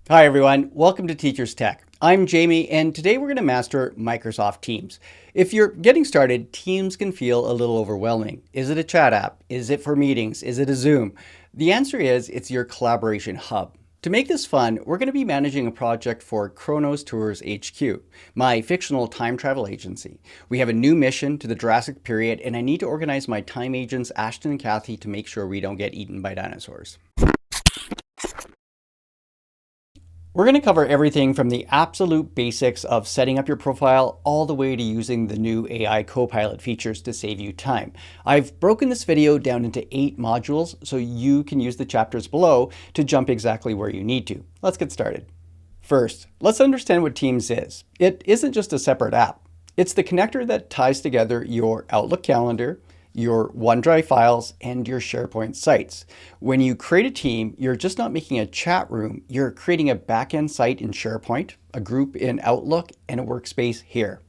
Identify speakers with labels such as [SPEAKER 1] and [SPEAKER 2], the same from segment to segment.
[SPEAKER 1] Hi everyone, welcome to Teachers Tech. I'm Jamie and today we're going to master Microsoft Teams. If you're getting started, Teams can feel a little overwhelming. Is it a chat app? Is it for meetings? Is it a Zoom? The answer is it's your collaboration hub. To make this fun, we're going to be managing a project for Chronos Tours HQ, my fictional time travel agency. We have a new mission to the Jurassic period and I need to organize my time agents Ashton and Kathy to make sure we don't get eaten by dinosaurs. We're going to cover everything from the absolute basics of setting up your profile all the way to using the new AI Copilot features to save you time. I've broken this video down into 8 modules so you can use the chapters below to jump exactly where you need to. Let's get started. First, let's understand what Teams is. It isn't just a separate app. It's the connector that ties together your Outlook calendar, your OneDrive files, and your SharePoint sites. When you create a team, you're just not making a chat room, you're creating a backend site in SharePoint, a group in Outlook, and a workspace here.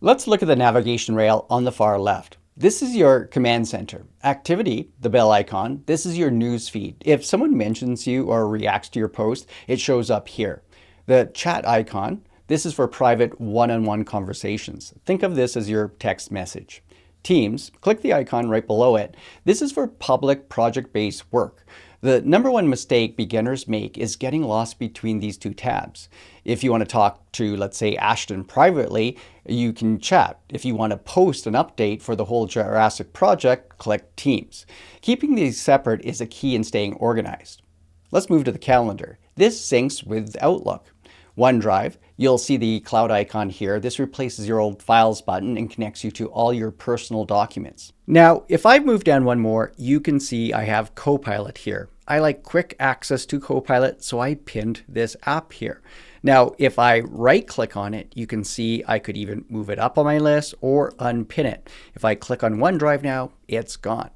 [SPEAKER 1] Let's look at the navigation rail on the far left. This is your command center. Activity, the bell icon, this is your news feed. If someone mentions you or reacts to your post, it shows up here. The chat icon, this is for private one-on-one conversations. Think of this as your text message. Teams, click the icon right below it. This is for public project-based work. The number one mistake beginners make is getting lost between these two tabs. If you want to talk to, let's say, Ashton privately, you can chat. If you want to post an update for the whole Jurassic project, click Teams. Keeping these separate is a key in staying organized. Let's move to the calendar. This syncs with Outlook. OneDrive, you'll see the cloud icon here. This replaces your old Files button and connects you to all your personal documents. Now, if I move down one more, you can see I have Copilot here. I like quick access to Copilot, so I pinned this app here. Now, if I right-click on it, you can see I could even move it up on my list or unpin it. If I click on OneDrive now, it's gone.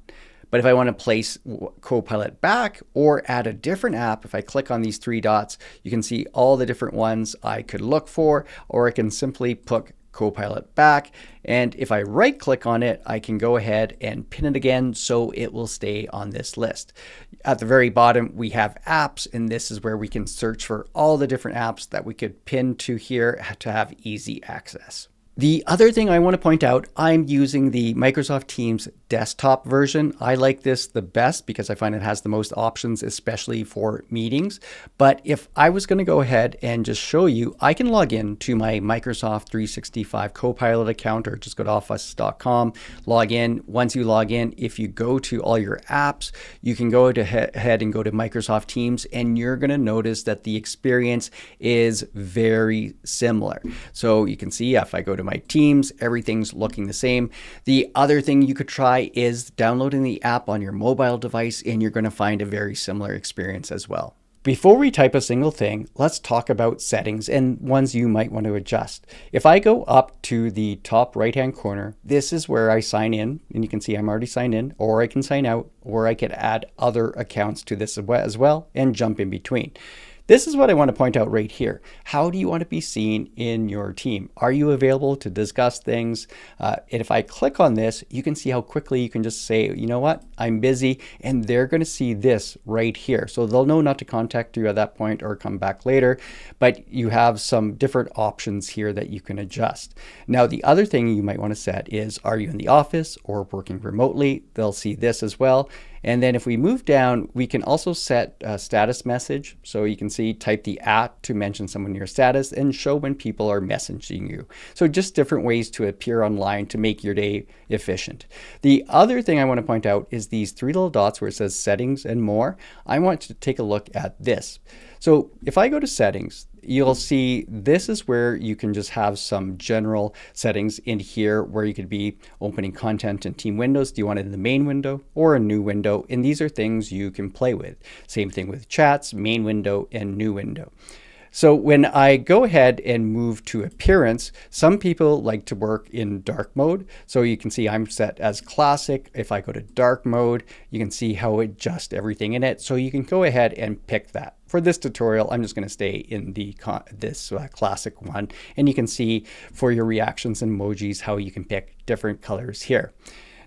[SPEAKER 1] But if I want to place Copilot back or add a different app, if I click on these 3 dots, you can see all the different ones I could look for, or I can simply put Copilot back. And if I right click on it, I can go ahead and pin it again so it will stay on this list. At the very bottom, we have apps, and this is where we can search for all the different apps that we could pin to here to have easy access. The other thing I want to point out, I'm using the Microsoft Teams desktop version. I like this the best because I find it has the most options, especially for meetings. But if I was going to go ahead and just show you, I can log in to my Microsoft 365 Copilot account, or just go to office.com, log in. Once you log in, if you go to all your apps, you can go ahead and go to Microsoft Teams, and you're going to notice that the experience is very similar. So you can see if I go to my Teams, everything's looking the same. The other thing you could try is downloading the app on your mobile device, and you're going to find a very similar experience as well. Before we type a single thing, let's talk about settings and ones you might want to adjust. If I go up to the top right-hand corner, this is where I sign in, and you can see I'm already signed in, or I can sign out, or I could add other accounts to this as well and jump in between. This is what I want to point out right here. How do you want to be seen in your team? Are you available to discuss things? And if I click on this, you can see how quickly you can just say, you know what, I'm busy, and they're going to see this right here. So they'll know not to contact you at that point or come back later, but you have some different options here that you can adjust. Now, the other thing you might want to set is, are you in the office or working remotely? They'll see this as well. And then if we move down, we can also set a status message. So you can see, type the @ to mention someone in your status and show when people are messaging you. So just different ways to appear online to make your day efficient. The other thing I want to point out is these 3 little dots where it says settings and more. I want to take a look at this. So if I go to settings, you'll see this is where you can just have some general settings in here where you could be opening content in team windows. Do you want it in the main window or a new window? And these are things you can play with. Same thing with chats, main window and new window. So when I go ahead and move to appearance, some people like to work in dark mode. So you can see I'm set as classic. If I go to dark mode, you can see how it adjusts everything in it. So you can go ahead and pick that. For this tutorial, I'm just going to stay in the classic one. And you can see for your reactions and emojis how you can pick different colors here.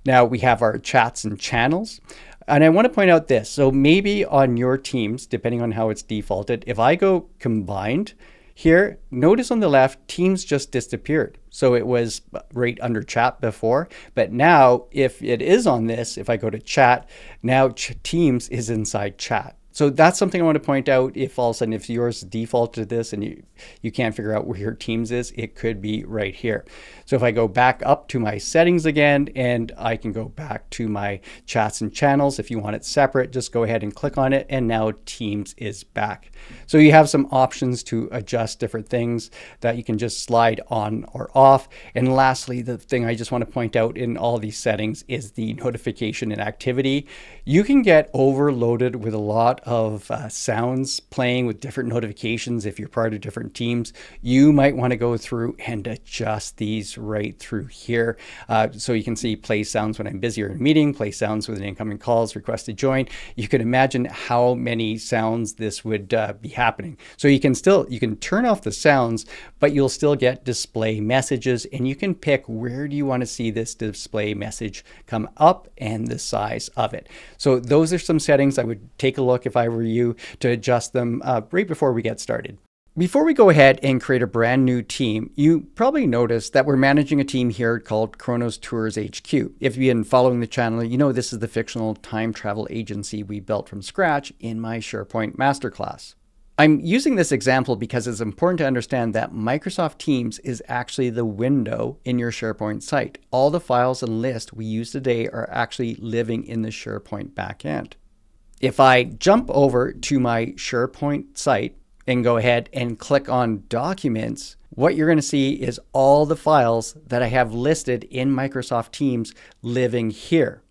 [SPEAKER 1] Now we have our chats and channels. And I want to point out this. So maybe on your teams, depending on how it's defaulted, if I go combined here, notice on the left, Teams just disappeared. So it was right under chat before, but now if it is on this, if I go to chat, now Teams is inside chat. So that's something I want to point out. If all of a sudden, if yours default to this and you can't figure out where your Teams is, it could be right here. So if I go back up to my settings again, and I can go back to my chats and channels. If you want it separate, just go ahead and click on it. And now Teams is back. So you have some options to adjust different things that you can just slide on or off. And lastly, the thing I just want to point out in all these settings is the notification and activity. You can get overloaded with a lot of sounds playing with different notifications. If you're part of different teams, you might want to go through and adjust these right through here. So you can see play sounds when I'm busy or in a meeting, play sounds with incoming calls, request to join. You can imagine how many sounds this would be happening. So you can turn off the sounds, but you'll still get display messages, and you can pick where do you want to see this display message come up and the size of it. So those are some settings I would take a look if I were you to adjust them right before we get started. Before we go ahead and create a brand new team, you probably noticed that we're managing a team here called Kronos Tours HQ. If you've been following the channel, you know this is the fictional time travel agency we built from scratch in my SharePoint masterclass. I'm using this example because it's important to understand that Microsoft Teams is actually the window in your SharePoint site. All the files and lists we use today are actually living in the SharePoint backend. If I jump over to my SharePoint site and go ahead and click on Documents, what you're going to see is all the files that I have listed in Microsoft Teams living here.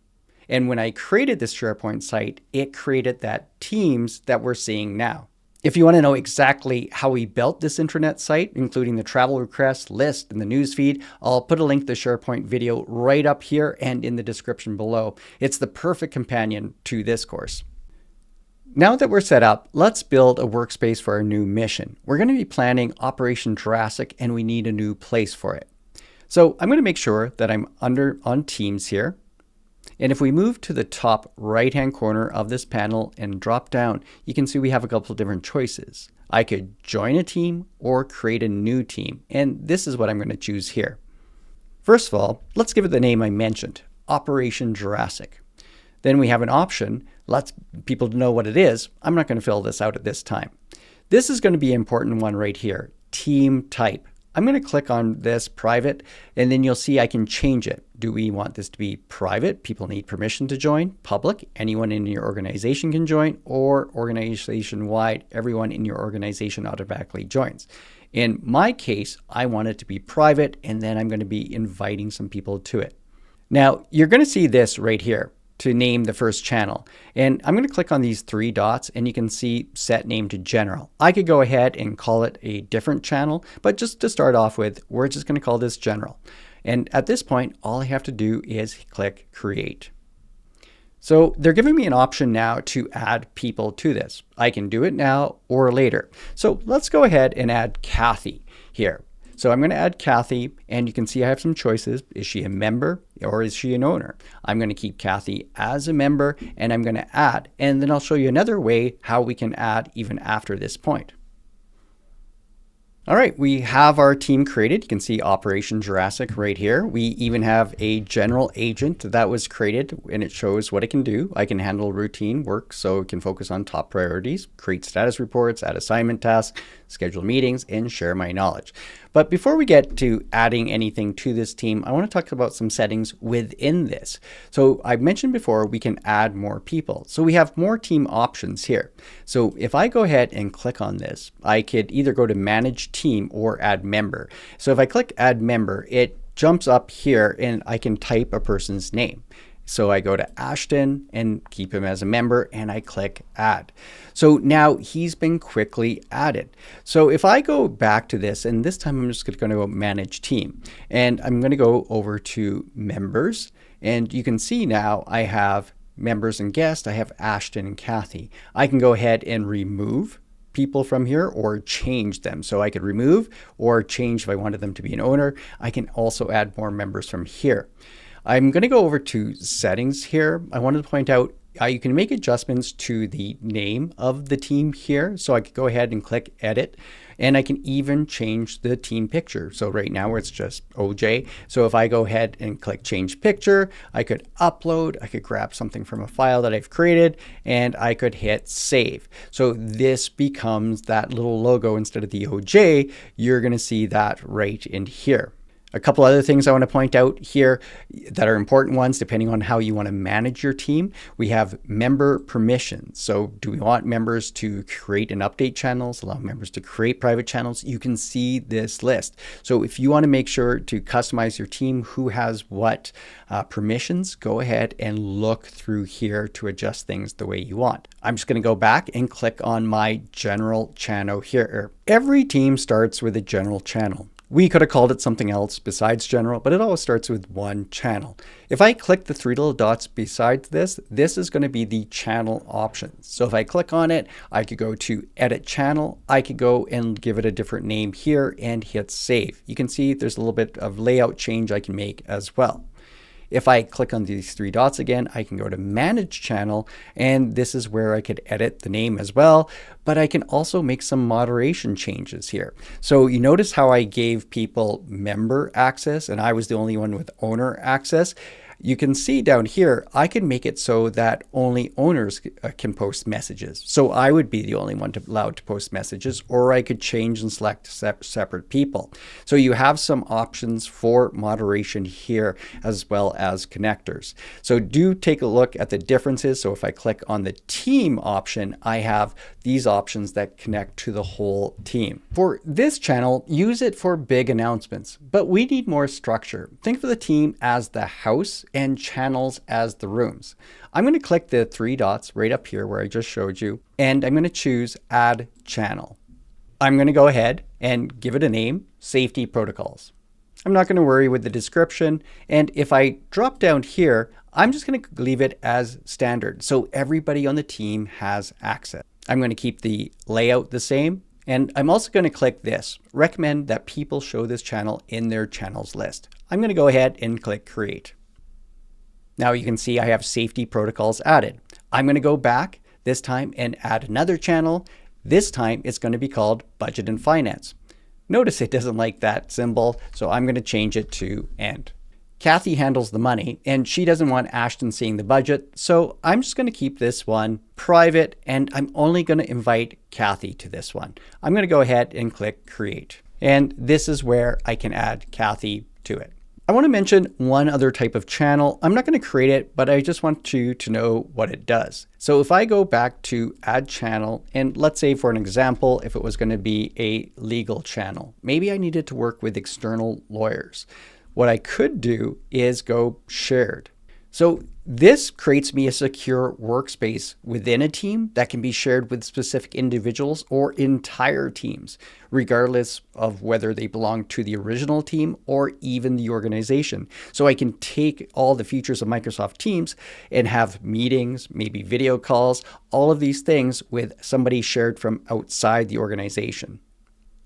[SPEAKER 1] And when I created this SharePoint site, it created that Teams that we're seeing now. If you want to know exactly how we built this intranet site, including the travel request list and the newsfeed, I'll put a link to the SharePoint video right up here and in the description below. It's the perfect companion to this course. Now that we're set up, let's build a workspace for our new mission. We're going to be planning Operation Jurassic, and we need a new place for it. So I'm going to make sure that I'm on Teams here. And if we move to the top right-hand corner of this panel and drop down, you can see we have a couple of different choices. I could join a team or create a new team, and this is what I'm going to choose here. First of all, let's give it the name I mentioned, Operation Jurassic. Then we have an option, lets people know what it is. I'm not going to fill this out at this time. This is going to be an important one right here, team type. I'm going to click on this private, and then you'll see I can change it. Do we want this to be private? People need permission to join. Public, anyone in your organization can join, or organization-wide, everyone in your organization automatically joins. In my case, I want it to be private, and then I'm going to be inviting some people to it. Now, you're going to see this right here to name the first channel. And I'm going to click on these three dots, and you can see set name to general. I could go ahead and call it a different channel, but just to start off with, we're just going to call this general. And at this point, all I have to do is click create. So they're giving me an option now to add people to this. I can do it now or later. So let's go ahead and add Kathy here. So I'm going to add Kathy, and you can see I have some choices. Is she a member or is she an owner? I'm going to keep Kathy as a member, and I'm going to add. And then I'll show you another way how we can add even after this point. All right, we have our team created. You can see Operation Jurassic right here. We even have a general agent that was created, and it shows what it can do. I can handle routine work, so it can focus on top priorities, create status reports, add assignment tasks, schedule meetings, and share my knowledge. But before we get to adding anything to this team, I want to talk about some settings within this. So I mentioned before we can add more people. So we have more team options here. So if I go ahead and click on this, I could either go to Manage Team or Add Member. So if I click Add Member, it jumps up here and I can type a person's name. So I go to Ashton and keep him as a member, and I click add. So now he's been quickly added. So if I go back to this, and this time I'm just going to go manage team, and I'm going to go over to members, and you can see now I have members and guests. I have Ashton and Kathy. I can go ahead and remove people from here or change them. So I could remove or change if I wanted them to be an owner. I can also add more members from here. I'm going to go over to settings here. I wanted to point out You can make adjustments to the name of the team here. So I could go ahead and click edit, and I can even change the team picture. So right now it's just OJ. So if I go ahead and click change picture, I could upload, I could grab something from a file that I've created, and I could hit save. So this becomes that little logo instead of the OJ. You're going to see that right in here. A couple other things I want to point out here that are important ones depending on how you want to manage your team. We have member permissions. So do we want members to create and update channels, allow members to create private channels? You can see this list. So if you want to make sure to customize your team, who has what permissions, go ahead and look through here to adjust things the way you want. I'm just going to go back and click on my general channel here. Every team starts with a general channel. We could have called it something else besides general, but it always starts with one channel. If I click the three little dots besides this, this is going to be the channel options. So if I click on it, I could go to edit channel. I could go and give it a different name here and hit save. You can see there's a little bit of layout change I can make as well. If I click on these three dots again, I can go to manage channel, and this is where I could edit the name as well, but I can also make some moderation changes here. So you notice how I gave people member access and I was the only one with owner access. You can see down here, I can make it so that only owners can post messages. So I would be the only one allowed to post messages, or I could change and select separate people. So you have some options for moderation here as well as connectors. So do take a look at the differences. So if I click on the team option, I have these options that connect to the whole team. For this channel, use it for big announcements, but we need more structure. Think of the team as the house and channels as the rooms. I'm going to click the three dots right up here where I just showed you, and I'm going to choose add channel. I'm going to go ahead and give it a name, safety protocols. I'm not going to worry with the description. And if I drop down here, I'm just going to leave it as standard. So everybody on the team has access. I'm going to keep the layout the same. And I'm also going to click this, recommend that people show this channel in their channels list. I'm going to go ahead and click create. Now you can see I have safety protocols added. I'm going to go back this time and add another channel. This time it's going to be called budget and finance. Notice it doesn't like that symbol, so I'm going to change it to end. Kathy handles the money and she doesn't want Ashton seeing the budget, so I'm just going to keep this one private and I'm only going to invite Kathy to this one. I'm going to go ahead and click create. And this is where I can add Kathy to it. I want to mention one other type of channel. I'm not going to create it, but I just want you to know what it does. So if I go back to add channel, and let's say for an example, if it was going to be a legal channel, maybe I needed to work with external lawyers. What I could do is go shared. So this creates me a secure workspace within a team that can be shared with specific individuals or entire teams, regardless of whether they belong to the original team or even the organization. So I can take all the features of Microsoft Teams and have meetings, maybe video calls, all of these things with somebody shared from outside the organization.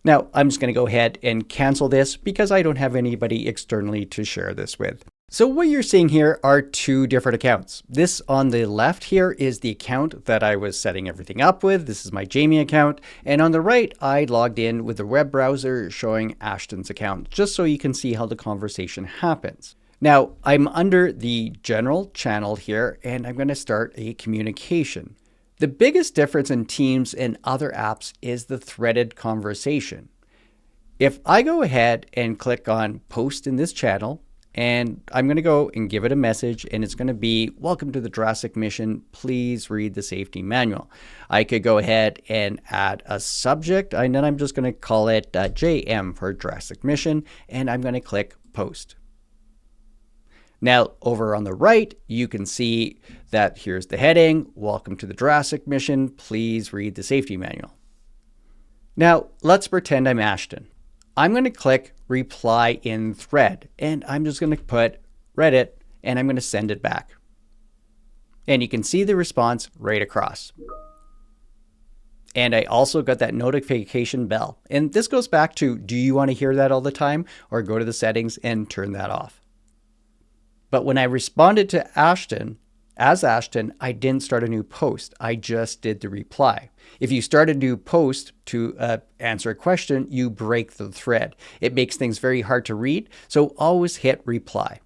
[SPEAKER 1] Now, I'm just going to go ahead and cancel this because I don't have anybody externally to share this with. So what you're seeing here are two different accounts. This on the left here is the account that I was setting everything up with. This is my Jamie account. And on the right, I logged in with the web browser showing Ashton's account, just so you can see how the conversation happens. Now, I'm under the general channel here, and I'm going to start a communication. The biggest difference in Teams and other apps is the threaded conversation. If I go ahead and click on post in this channel, and I'm going to go and give it a message, and it's going to be, welcome to the Jurassic mission. Please read the safety manual. I could go ahead and add a subject, and then I'm just going to call it JM for Jurassic mission, and I'm going to click post. Now, over on the right, you can see that here's the heading, welcome to the Jurassic mission. Please read the safety manual. Now, let's pretend I'm Ashton. I'm going to click reply in thread, and I'm just going to put Reddit, and I'm going to send it back. And you can see the response right across. And I also got that notification bell. And this goes back to, do you want to hear that all the time, or go to the settings and turn that off? But when I responded to Ashton, As Ashton, I didn't start a new post. I just did the reply. If you start a new post to answer a question, you break the thread. It makes things very hard to read, so always hit reply.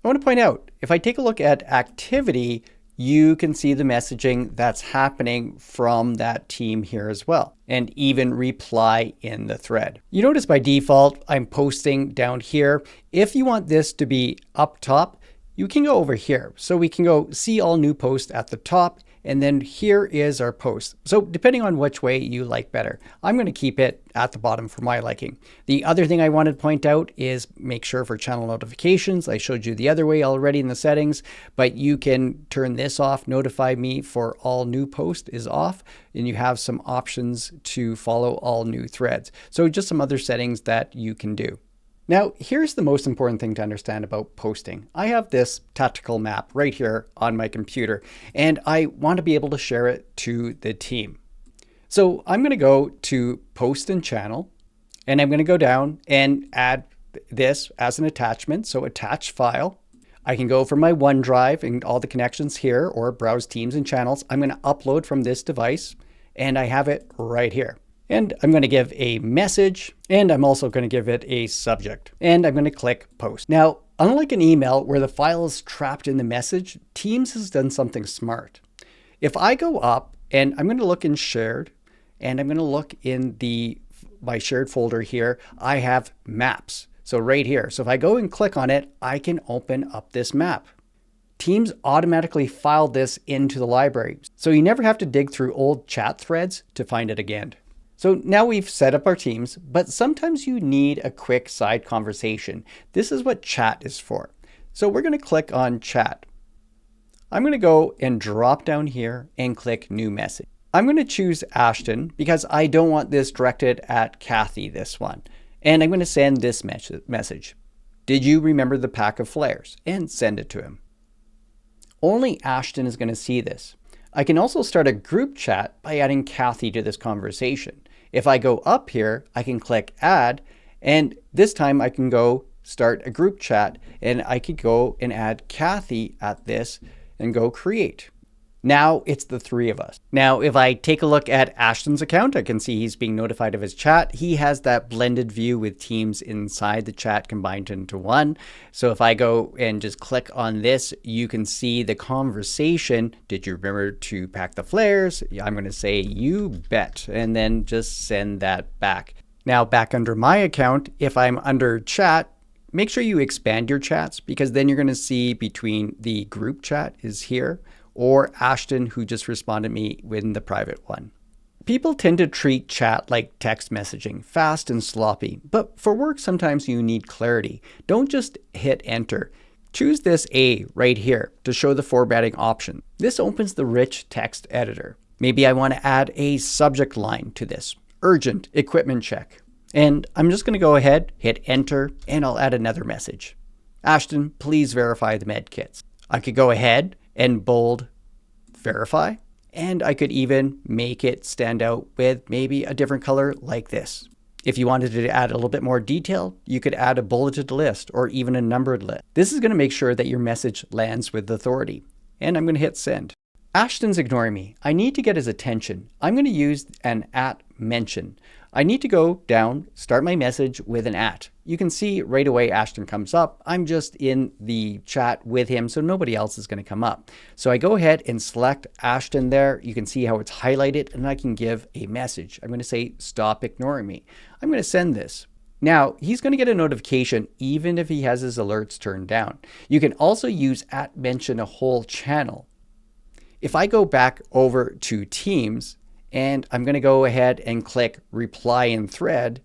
[SPEAKER 1] I want to point out, if I take a look at activity, you can see the messaging that's happening from that team here as well, and even reply in the thread. You notice by default, I'm posting down here. If you want this to be up top, you can go over here. So we can go see all new posts at the top, and then here is our post. So depending on which way you like better, I'm going to keep it at the bottom for my liking. The other thing I wanted to point out is make sure for channel notifications, I showed you the other way already in the settings, but you can turn this off. Notify me for all new post is off, and you have some options to follow all new threads. So just some other settings that you can do. Now, here's the most important thing to understand about posting. I have this tactical map right here on my computer, and I want to be able to share it to the team. So I'm going to go to Post and Channel, and I'm going to go down and add this as an attachment. So attach file. I can go from my OneDrive and all the connections here, or browse Teams and Channels. I'm going to upload from this device, and I have it right here. And I'm going to give a message, and I'm also going to give it a subject, and I'm going to click post. Now, unlike an email where the file is trapped in the message, Teams has done something smart. If I go up and I'm going to look in shared, and I'm going to look in my shared folder here, I have maps. So right here. So if I go and click on it, I can open up this map. Teams automatically filed this into the library, so you never have to dig through old chat threads to find it again. So now we've set up our teams, but sometimes you need a quick side conversation. This is what chat is for. So we're going to click on chat. I'm going to go and drop down here and click new message. I'm going to choose Ashton because I don't want this directed at Kathy, this one. And I'm going to send this message. Did you remember the pack of flares? And send it to him. Only Ashton is going to see this. I can also start a group chat by adding Kathy to this conversation. If I go up here, I can click add, and this time I can go start a group chat, and I could go and add Kathy at this and go create. Now it's the three of us. Now, if I take a look at Ashton's account, I can see he's being notified of his chat. He has that blended view with teams inside the chat combined into one. So if I go and just click on this, you can see the conversation. Did you remember to pack the flares? I'm going to say, you bet, and then just send that back. Now back under my account, if I'm under chat, make sure you expand your chats, because then you're going to see between the group chat is here, or Ashton, who just responded me in the private one. People tend to treat chat like text messaging, fast and sloppy, but for work sometimes you need clarity. Don't just hit enter. Choose this A right here to show the formatting option. This opens the rich text editor. Maybe I want to add a subject line to this. Urgent equipment check. And I'm just going to go ahead, hit enter, and I'll add another message. Ashton, please verify the med kits. I could go ahead and bold verify, and I could even make it stand out with maybe a different color like this. If you wanted to add a little bit more detail, you could add a bulleted list or even a numbered list. This is going to make sure that your message lands with authority. And I'm going to hit send. Ashton's ignoring me. I need to get his attention. I'm going to use an @ mention. I need to go down, start my message with an @ You can see right away Ashton comes up. I'm just in the chat with him, so nobody else is going to come up. So I go ahead and select Ashton there. You can see how it's highlighted, and I can give a message. I'm going to say, stop ignoring me. I'm going to send this. Now, he's going to get a notification even if he has his alerts turned down. You can also use @ mention a whole channel. If I go back over to Teams, and I'm going to go ahead and click reply in thread,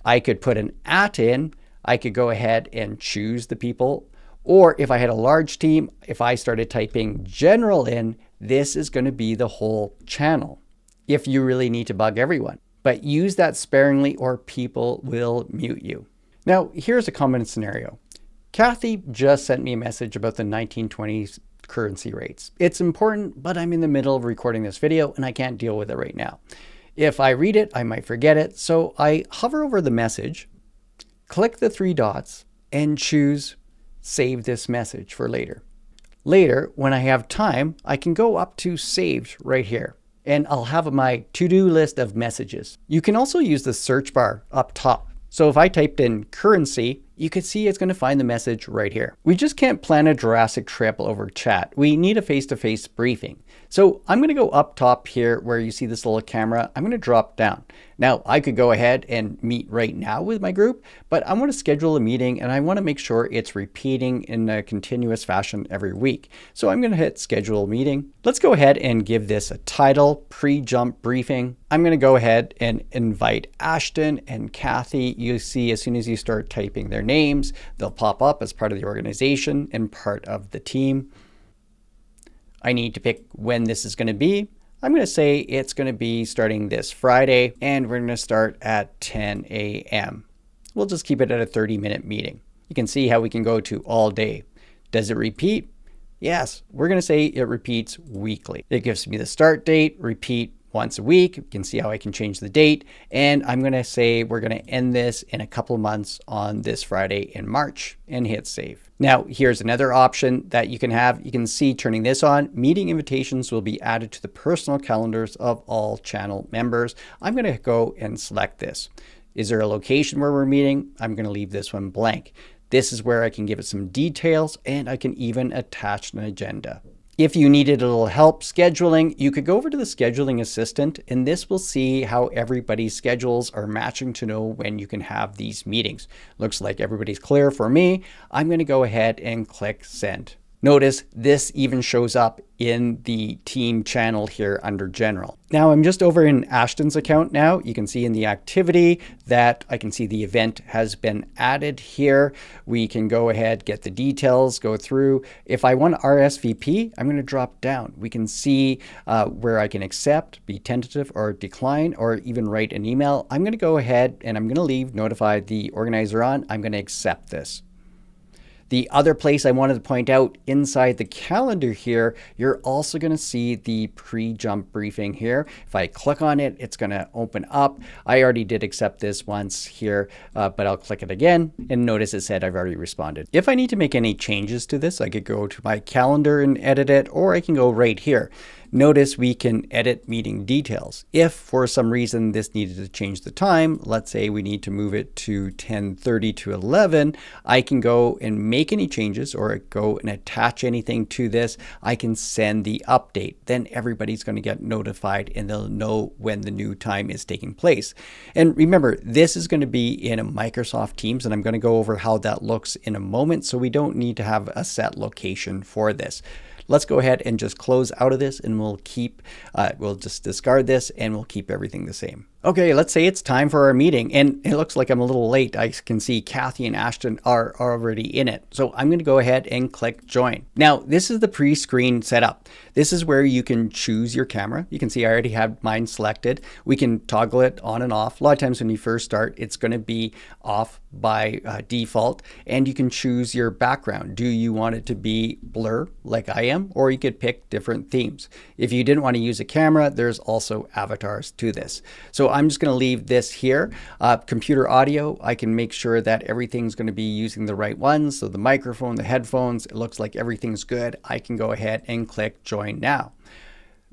[SPEAKER 1] I could put an @ in, I could go ahead and choose the people, or if I had a large team, if I started typing general in, this is going to be the whole channel if you really need to bug everyone. But use that sparingly or people will mute you. Now, here's a common scenario. Kathy just sent me a message about the 1920s currency rates. It's important, but I'm in the middle of recording this video and I can't deal with it right now. If I read it, I might forget it. So I hover over the message, click the 3 dots, and choose save this message for later. Later, when I have time, I can go up to Saved right here, and I'll have my to-do list of messages. You can also use the search bar up top. So if I typed in currency, you can see it's going to find the message right here. We just can't plan a Jurassic trip over chat. We need a face-to-face briefing. So I'm going to go up top here where you see this little camera. I'm going to drop down. Now I could go ahead and meet right now with my group, but I want to schedule a meeting and I want to make sure it's repeating in a continuous fashion every week. So I'm going to hit schedule meeting. Let's go ahead and give this a title, pre-jump briefing. I'm going to go ahead and invite Ashton and Kathy. You see, as soon as you start typing their names, they'll pop up as part of the organization and part of the team. I need to pick when this is going to be. I'm going to say it's going to be starting this Friday, and we're going to start at 10 a.m. We'll just keep it at a 30-minute meeting. You can see how we can go to all day. Does it repeat? Yes, we're going to say it repeats weekly. It gives me the start date, repeat once a week. You can see how I can change the date. And I'm going to say we're going to end this in a couple of months on this Friday in March and hit save. Now, here's another option that you can have. You can see turning this on, meeting invitations will be added to the personal calendars of all channel members. I'm going to go and select this. Is there a location where we're meeting? I'm going to leave this one blank. This is where I can give it some details and I can even attach an agenda. If you needed a little help scheduling, you could go over to the scheduling assistant and this will see how everybody's schedules are matching to know when you can have these meetings. Looks like everybody's clear for me. I'm going to go ahead and click send. Notice this even shows up in the team channel here under general. Now I'm just over in Ashton's account now. You can see in the activity that I can see the event has been added here. We can go ahead, get the details, go through. If I want to RSVP, I'm going to drop down. We can see where I can accept, be tentative or decline, or even write an email. I'm going to go ahead and I'm going to leave notify the organizer on. I'm going to accept this. The other place I wanted to point out inside the calendar here, you're also going to see the pre-jump briefing here. If I click on it, it's going to open up. I already did accept this once here, but I'll click it again and notice it said I've already responded. If I need to make any changes to this, I could go to my calendar and edit it, or I can go right here. Notice we can edit meeting details. If for some reason this needed to change the time, let's say we need to move it to 10:30 to 11, I can go and make any changes or go and attach anything to this. I can send the update. Then everybody's going to get notified and they'll know when the new time is taking place. And remember, this is going to be in a Microsoft Teams, and I'm going to go over how that looks in a moment, so we don't need to have a set location for this. Let's go ahead and just close out of this and we'll just discard this and we'll keep everything the same. Okay, let's say it's time for our meeting and it looks like I'm a little late. I can see Kathy and Ashton are already in it. So I'm going to go ahead and click join. Now, this is the pre-screen setup. This is where you can choose your camera. You can see I already have mine selected. We can toggle it on and off. A lot of times when you first start, it's going to be off by default, and you can choose your background. Do you want it to be blur like I am, or you could pick different themes. If you didn't want to use a camera, there's also avatars to this. So I'm just going to leave this here. Computer audio, I can make sure that everything's going to be using the right ones. So the microphone, the headphones, it looks like everything's good. I can go ahead and click join now.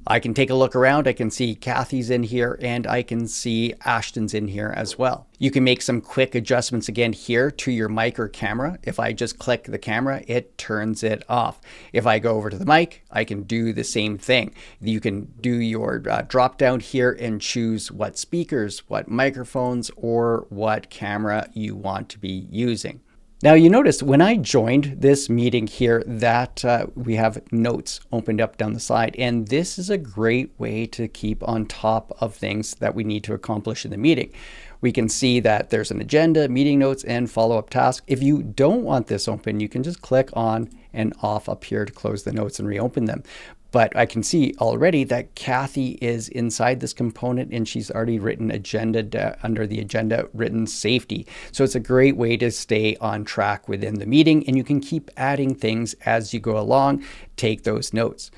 [SPEAKER 1] I can take a look around. I can see Kathy's in here and I can see Ashton's in here as well. You can make some quick adjustments again here to your mic or camera. If I just click the camera, it turns it off. If I go over to the mic, I can do the same thing. You can do your drop down here and choose what speakers, what microphones, or what camera you want to be using. Now you notice when I joined this meeting here that we have notes opened up down the side, and this is a great way to keep on top of things that we need to accomplish in the meeting. We can see that there's an agenda, meeting notes, and follow-up task. If you don't want this open, you can just click on and off up here to close the notes and reopen them. But I can see already that Kathy is inside this component and she's already written agenda under the agenda written safety. So it's a great way to stay on track within the meeting, and you can keep adding things as you go along. Take those notes.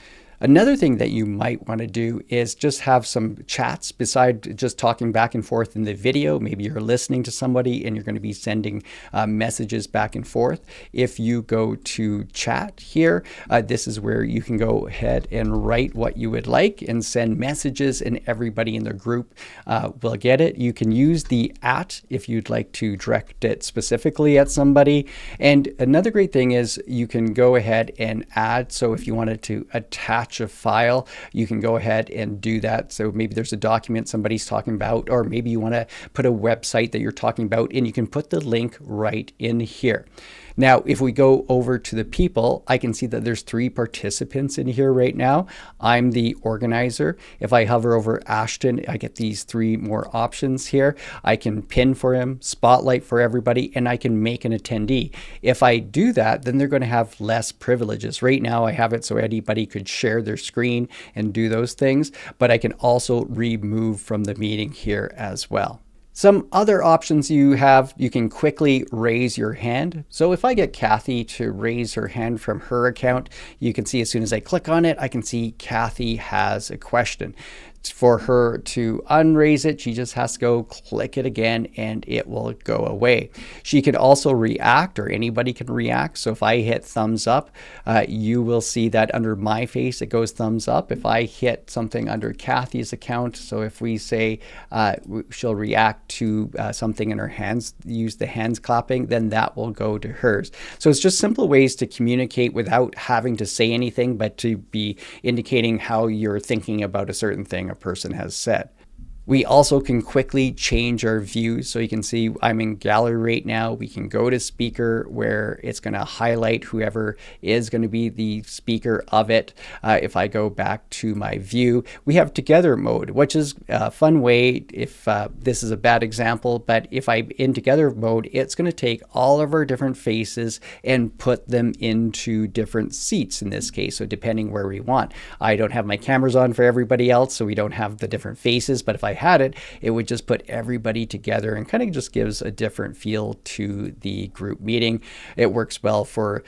[SPEAKER 1] Another thing that you might want to do is just have some chats beside just talking back and forth in the video. Maybe you're listening to somebody and you're going to be sending messages back and forth. If you go to chat here, this is where you can go ahead and write what you would like and send messages, and everybody in the group will get it. You can use the @ if you'd like to direct it specifically at somebody. And another great thing is you can go ahead and add. So if you wanted to attach a file, you can go ahead and do that. So maybe there's a document somebody's talking about, or maybe you want to put a website that you're talking about, and you can put the link right in here. Now, if we go over to the people, I can see that there's 3 participants in here right now. I'm the organizer. If I hover over Ashton, I get these 3 more options here. I can pin for him, spotlight for everybody, and I can make an attendee. If I do that, then they're going to have less privileges. Right now, I have it so anybody could share their screen and do those things, but I can also remove from the meeting here as well. Some other options you have, you can quickly raise your hand. So if I get Kathy to raise her hand from her account, you can see as soon as I click on it, I can see Kathy has a question. For her to unraise it, she just has to go click it again and it will go away. She can also react, or anybody can react. So if I hit thumbs up, you will see that under my face, it goes thumbs up. If I hit something under Kathy's account, so if we say she'll react to something in her hands, use the hands clapping, then that will go to hers. So it's just simple ways to communicate without having to say anything, but to be indicating how you're thinking about a certain thing a person has said. We also can quickly change our views. So you can see I'm in gallery right now. We can go to speaker where it's going to highlight whoever is going to be the speaker of it. If I go back to my view, we have together mode, which is a fun way. If this is a bad example, but if I'm in together mode, it's going to take all of our different faces and put them into different seats in this case. So depending where we want. I don't have my cameras on for everybody else, so we don't have the different faces, but if I had it, it would just put everybody together and kind of just gives a different feel to the group meeting. It works well for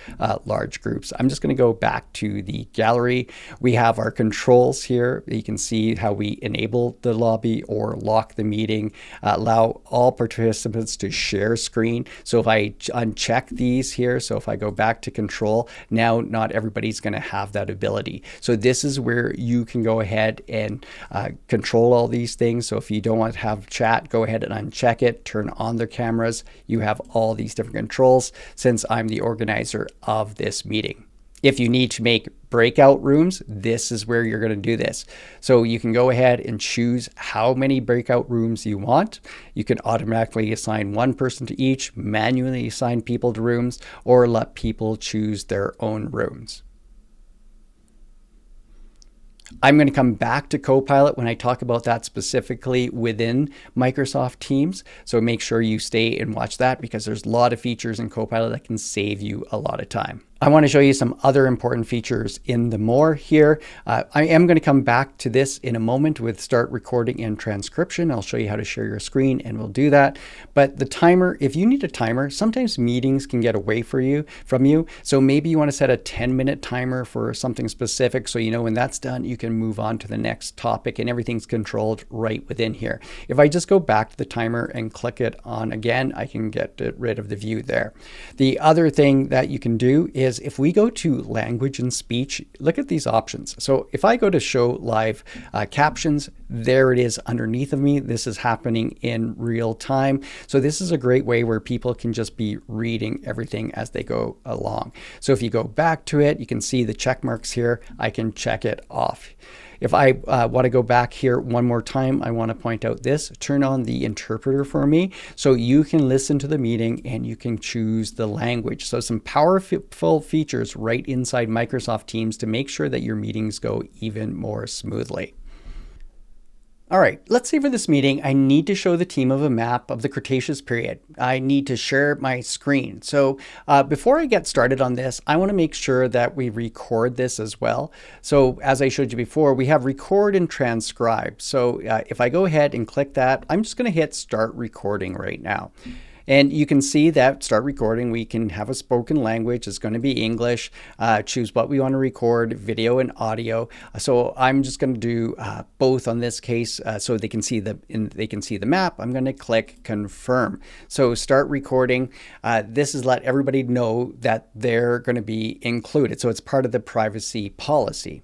[SPEAKER 1] large groups. I'm just going to go back to the gallery. We have our controls here. You can see how we enable the lobby or lock the meeting, allow all participants to share screen. So if I uncheck these here, so if I go back to control, now not everybody's going to have that ability. So this is where you can go ahead and control all these things. So if you don't want to have chat, go ahead and uncheck it, turn on their cameras. You have all these different controls since I'm the organizer of this meeting. If you need to make breakout rooms, this is where you're going to do this. So you can go ahead and choose how many breakout rooms you want. You can automatically assign one person to each, manually assign people to rooms, or let people choose their own rooms. I'm going to come back to Copilot when I talk about that specifically within Microsoft Teams. So make sure you stay and watch that because there's a lot of features in Copilot that can save you a lot of time. I want to show you some other important features in the more here. I am going to come back to this in a moment with start recording and transcription. I'll show you how to share your screen and we'll do that. But the timer, if you need a timer, sometimes meetings can get away from you. So maybe you want to set a 10-minute timer for something specific. So you know when that's done, you can move on to the next topic and everything's controlled right within here. If I just go back to the timer and click it on again, I can get rid of the view there. The other thing that you can do is if we go to language and speech, look at these options. So if I go to show live captions, there it is underneath of me. This is happening in real time. So this is a great way where people can just be reading everything as they go along. So if you go back to it, you can see the check marks here. I can check it off. If I want to go back here one more time, I want to point out this, turn on the interpreter for me so you can listen to the meeting and you can choose the language. So some powerful features right inside Microsoft Teams to make sure that your meetings go even more smoothly. All right, let's say for this meeting, I need to show the team of a map of the Cretaceous period. I need to share my screen. So before I get started on this, I want to make sure that we record this as well. So as I showed you before, we have record and transcribe. So if I go ahead and click that, I'm just going to hit start recording right now. And you can see that start recording. We can have a spoken language. It's going to be English. Choose what we want to record, video and audio. So I'm just going to do both on this case, so they can see the map. I'm going to click confirm. So start recording. This is let everybody know that they're going to be included. So it's part of the privacy policy.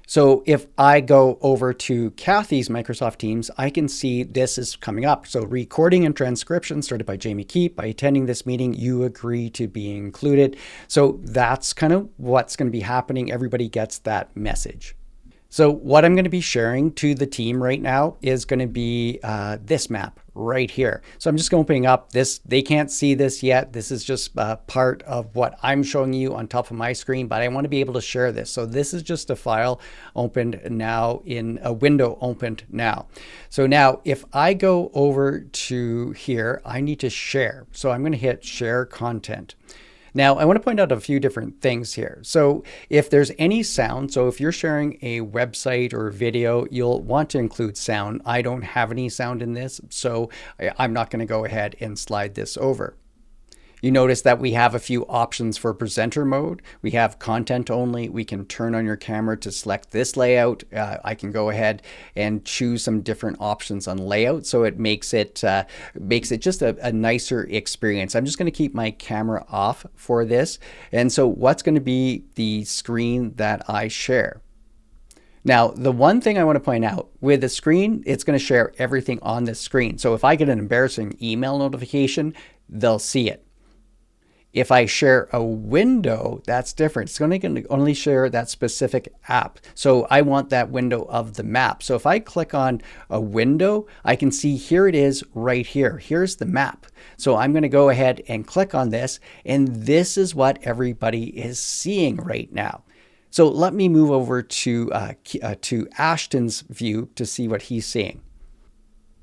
[SPEAKER 1] So if I go over to Kathy's Microsoft Teams, I can see this is coming up. So recording and transcription started by Jamie Keep. By attending this meeting, you agree to be included. So that's kind of what's going to be happening. Everybody gets that message. So what I'm going to be sharing to the team right now is going to be this map right here. So I'm just opening up this. They can't see this yet. This is just part of what I'm showing you on top of my screen, but I want to be able to share this. So this is just a file opened now in a window opened now. So now if I go over to here, I need to share. So I'm going to hit share content. Now, I want to point out a few different things here. So if there's any sound, so if you're sharing a website or video, you'll want to include sound. I don't have any sound in this, so I'm not going to go ahead and slide this over. You notice that we have a few options for presenter mode. We have content only. We can turn on your camera to select this layout. I can go ahead and choose some different options on layout, so it makes it just a nicer experience. I'm just going to keep my camera off for this. And so what's going to be the screen that I share? Now, the one thing I want to point out with the screen, it's going to share everything on this screen. So if I get an embarrassing email notification, they'll see it. If I share a window, that's different. It's going to only share that specific app. So I want that window of the map. So if I click on a window, I can see here it is right here. Here's the map. So I'm going to go ahead and click on this, and this is what everybody is seeing right now. So let me move over to Ashton's view to see what he's seeing.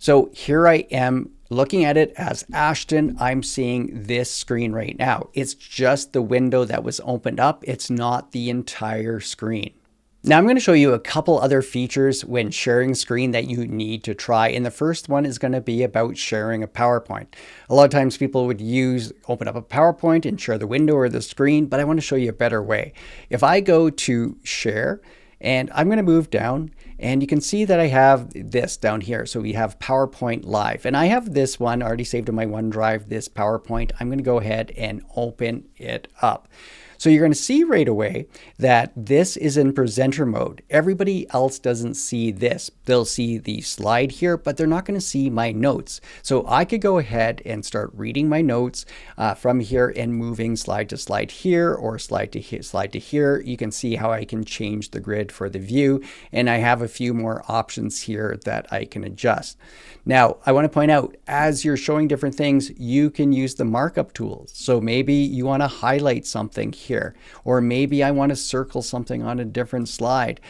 [SPEAKER 1] So here I am looking at it as Ashton. I'm seeing this screen right now. It's just the window that was opened up. It's not the entire screen. Now I'm going to show you a couple other features when sharing screen that you need to try. And the first one is going to be about sharing a PowerPoint. A lot of times people would open up a PowerPoint and share the window or the screen, but I want to show you a better way. If I go to share, and I'm going to move down, and you can see that I have this down here. So we have PowerPoint Live, and I have this one already saved in my OneDrive, this PowerPoint. I'm going to go ahead and open it up. So you're going to see right away that this is in presenter mode. Everybody else doesn't see this. They'll see the slide here, but they're not going to see my notes. So I could go ahead and start reading my notes from here and moving slide to slide here or slide to here. You can see how I can change the grid for the view, and I have a few more options here that I can adjust. Now, I want to point out, as you're showing different things, you can use the markup tools. So maybe you want to highlight something here, or maybe I want to circle something on a different slide.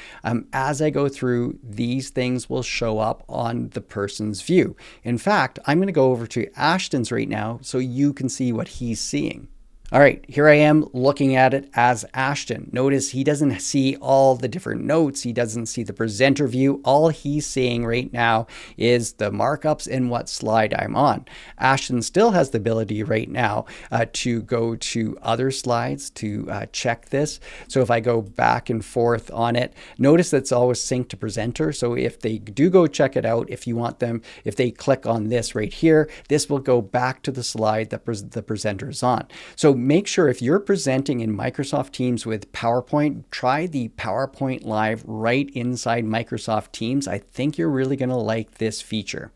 [SPEAKER 1] As I go through, these things will show up on the person's view. In fact, I'm going to go over to Ashton's right now so you can see what he's seeing. All right, here I am looking at it as Ashton. Notice he doesn't see all the different notes. He doesn't see the presenter view. All he's seeing right now is the markups and what slide I'm on. Ashton still has the ability right now to go to other slides to check this. So if I go back and forth on it, notice that's always synced to presenter. So if they do go check it out, if you want them, if they click on this right here, this will go back to the slide that the presenter is on. So make sure if you're presenting in Microsoft Teams with PowerPoint, try the PowerPoint Live right inside Microsoft Teams. I think you're really going to like this feature.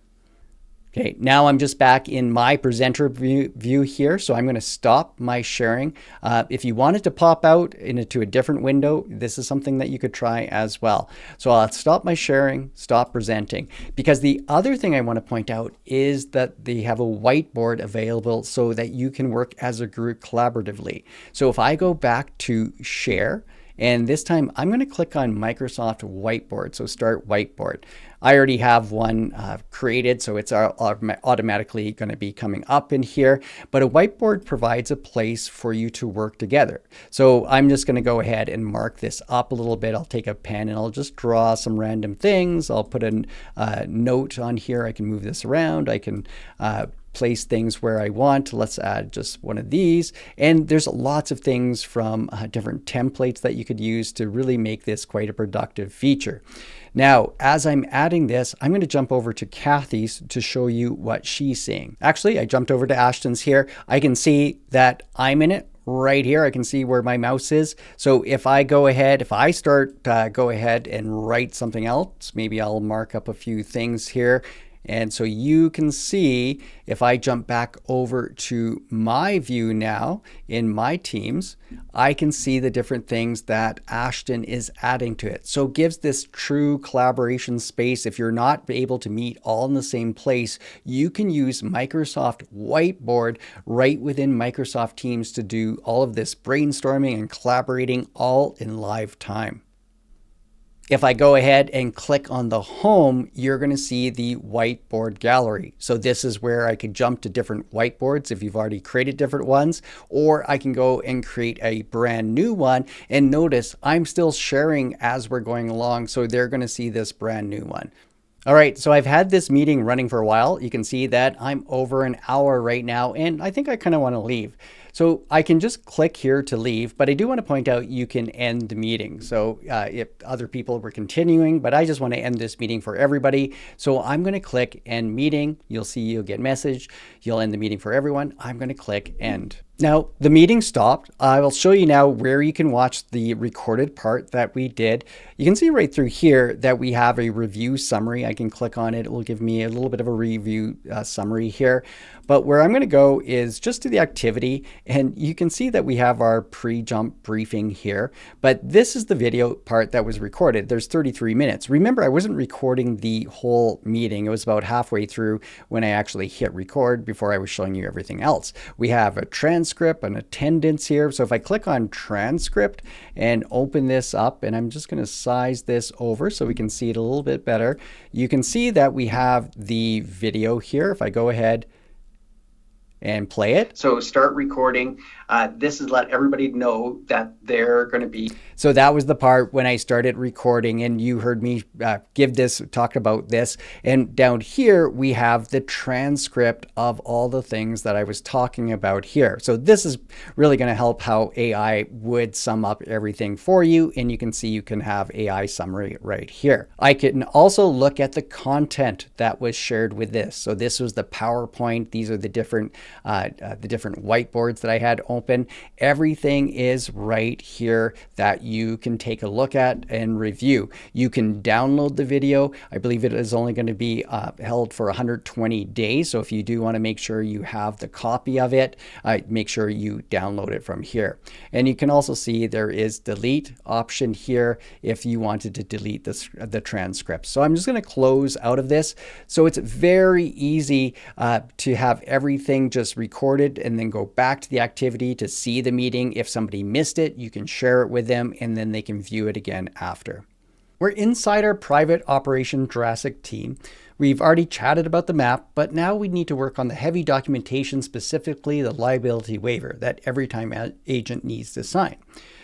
[SPEAKER 1] Okay, now I'm just back in my presenter view here, so I'm going to stop my sharing. If you want it to pop out into a different window, this is something that you could try as well. So I'll stop my sharing, stop presenting, because the other thing I want to point out is that they have a whiteboard available so that you can work as a group collaboratively. So if I go back to share, and this time I'm going to click on Microsoft Whiteboard, so start whiteboard. I already have one created, so it's automatically going to be coming up in here. But a whiteboard provides a place for you to work together. So I'm just going to go ahead and mark this up a little bit. I'll take a pen and I'll just draw some random things. I'll put a note on here. I can move this around. I can place things where I want. Let's add just one of these. And there's lots of things from different templates that you could use to really make this quite a productive feature. Now, as I'm adding this, I'm going to jump over to Kathy's to show you what she's seeing. Actually, I jumped over to Ashton's here. I can see that I'm in it right here. I can see where my mouse is. So if I go ahead, if I start, go ahead and write something else, maybe I'll mark up a few things here. And so you can see if I jump back over to my view now in my teams, I can see the different things that Ashton is adding to it. So it gives this true collaboration space. If you're not able to meet all in the same place, you can use Microsoft Whiteboard right within Microsoft Teams to do all of this brainstorming and collaborating all in live time. If I go ahead and click on the home, you're going to see the whiteboard gallery. So this is where I could jump to different whiteboards if you've already created different ones, or I can go and create a brand new one. And notice I'm still sharing as we're going along. So they're going to see this brand new one. All right, so I've had this meeting running for a while. You can see that I'm over an hour right now, and I think I kind of want to leave. So I can just click here to leave, but I do want to point out you can end the meeting. So if other people were continuing, but I just want to end this meeting for everybody. So I'm going to click end meeting. You'll see you'll get message. You'll end the meeting for everyone. I'm going to click end. Now the meeting stopped. I will show you now where you can watch the recorded part that we did. You can see right through here that we have a review summary. I can click on it. It will give me a little bit of a review summary here. But where I'm going to go is just to the activity, and you can see that we have our pre-jump briefing here. But this is the video part that was recorded. There's 33 minutes. Remember, I wasn't recording the whole meeting. It was about halfway through when I actually hit record before I was showing you everything else. We have a transcript, an attendance here. So if I click on transcript and open this up, and I'm just going to size this over so we can see it a little bit better, you can see that we have the video here. If I go ahead and play it. So start recording. This is let everybody know that they're going to be. So that was the part when I started recording, and you heard me talk about this. And down here, we have the transcript of all the things that I was talking about here. So this is really going to help how AI would sum up everything for you. And you can see you can have AI summary right here. I can also look at the content that was shared with this. So this was the PowerPoint. These are the different whiteboards that I had open. Everything is right here that you can take a look at and review. You can download the video. I believe it is only going to be held for 120 days. So if you do want to make sure you have the copy of it, make sure you download it from here. And you can also see there is delete option here if you wanted to delete the transcript. So I'm just going to close out of this. So it's very easy to have everything just recorded and then go back to the activity to see the meeting. If somebody missed it, you can share it with them and then they can view it again after. We're inside our private Operation Jurassic team. We've already chatted about the map, but now we need to work on the heavy documentation, specifically the liability waiver that every time agent needs to sign.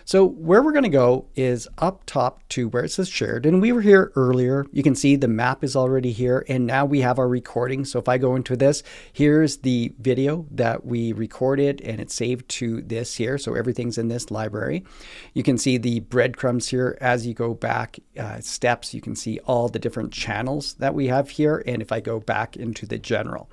[SPEAKER 1] So where we're going to go is up top to where it says shared. And we were here earlier. You can see the map is already here. And now we have our recording. So if I go into this, here's the video that we recorded and it's saved to this here. So everything's in this library. You can see the breadcrumbs here. As you go back steps, you can see all the different channels that we have here. And if I go back into the general.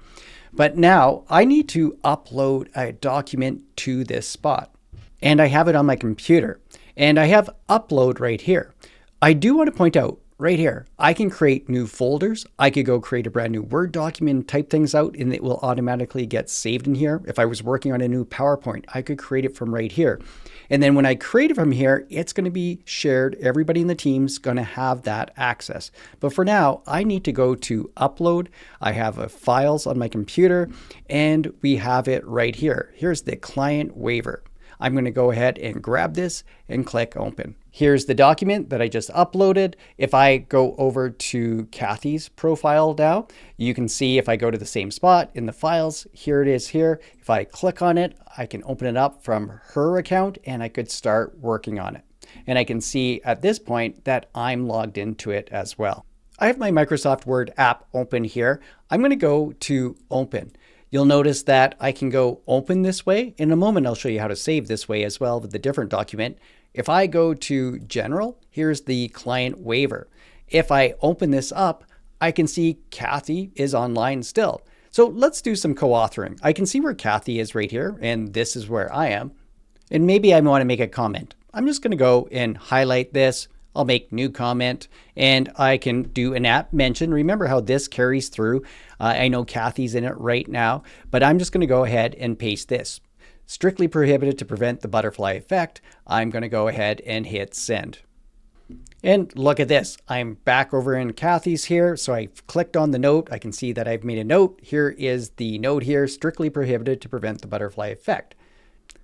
[SPEAKER 1] But now I need to upload a document to this spot. And I have it on my computer and I have upload right here. I do want to point out right here, I can create new folders. I could go create a brand new Word document, type things out, and it will automatically get saved in here. If I was working on a new PowerPoint, I could create it from right here. And then when I create it from here, it's going to be shared. Everybody in the team's going to have that access. But for now, I need to go to upload. I have files on my computer and we have it right here. Here's the client waiver. I'm going to go ahead and grab this and click open. Here's the document that I just uploaded. If I go over to Kathy's profile now, you can see if I go to the same spot in the files, here it is here. If I click on it, I can open it up from her account and I could start working on it. And I can see at this point that I'm logged into it as well. I have my Microsoft Word app open here. I'm going to go to open. You'll notice that I can go open this way. In a moment, I'll show you how to save this way as well with a different document. If I go to General, here's the client waiver. If I open this up, I can see Kathy is online still. So let's do some co-authoring. I can see where Kathy is right here, and this is where I am. And maybe I want to make a comment. I'm just going to go and highlight this. I'll make new comment, and I can do an app mention. Remember how this carries through. I know Kathy's in it right now, but I'm just going to go ahead and paste this. Strictly prohibited to prevent the butterfly effect. I'm going to go ahead and hit send. And look at this. I'm back over in Kathy's here. So I've clicked on the note. I can see that I've made a note. Here is the note here, strictly prohibited to prevent the butterfly effect.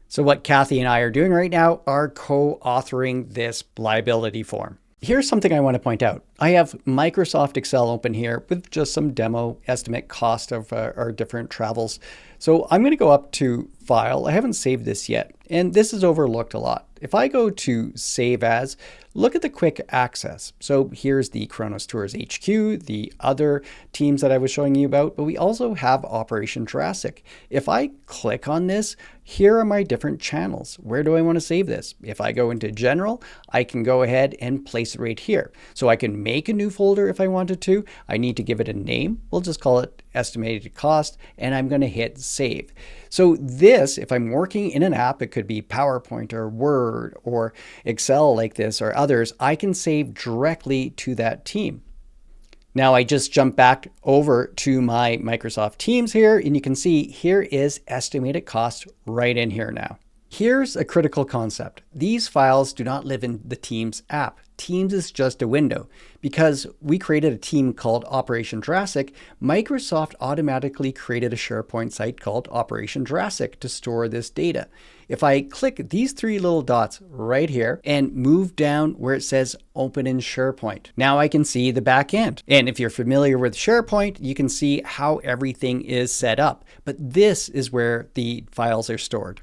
[SPEAKER 1] So what Kathy and I are doing right now are co-authoring this liability form. Here's something I want to point out. I have Microsoft Excel open here with just some demo estimate cost of our different travels. So I'm going to go up to File. I haven't saved this yet, and this is overlooked a lot. If I go to Save As, look at the quick access. So here's the Kronos Tours HQ, the other teams that I was showing you about, but we also have Operation Jurassic. If I click on this, here are my different channels. Where do I want to save this? If I go into General, I can go ahead and place it right here. So I can make a new folder if I wanted to. I need to give it a name. We'll just call it Estimated Cost, and I'm going to hit Save. So this, if I'm working in an app, it could be PowerPoint or Word or Excel like this or others, I can save directly to that team. Now I just jump back over to my Microsoft Teams here, and you can see here is estimated cost right in here now. Here's a critical concept. These files do not live in the Teams app. Teams is just a window. Because we created a team called Operation Jurassic, Microsoft automatically created a SharePoint site called Operation Jurassic to store this data. If I click these three little dots right here and move down where it says Open in SharePoint, now I can see the back end. And if you're familiar with SharePoint, you can see how everything is set up. But this is where the files are stored.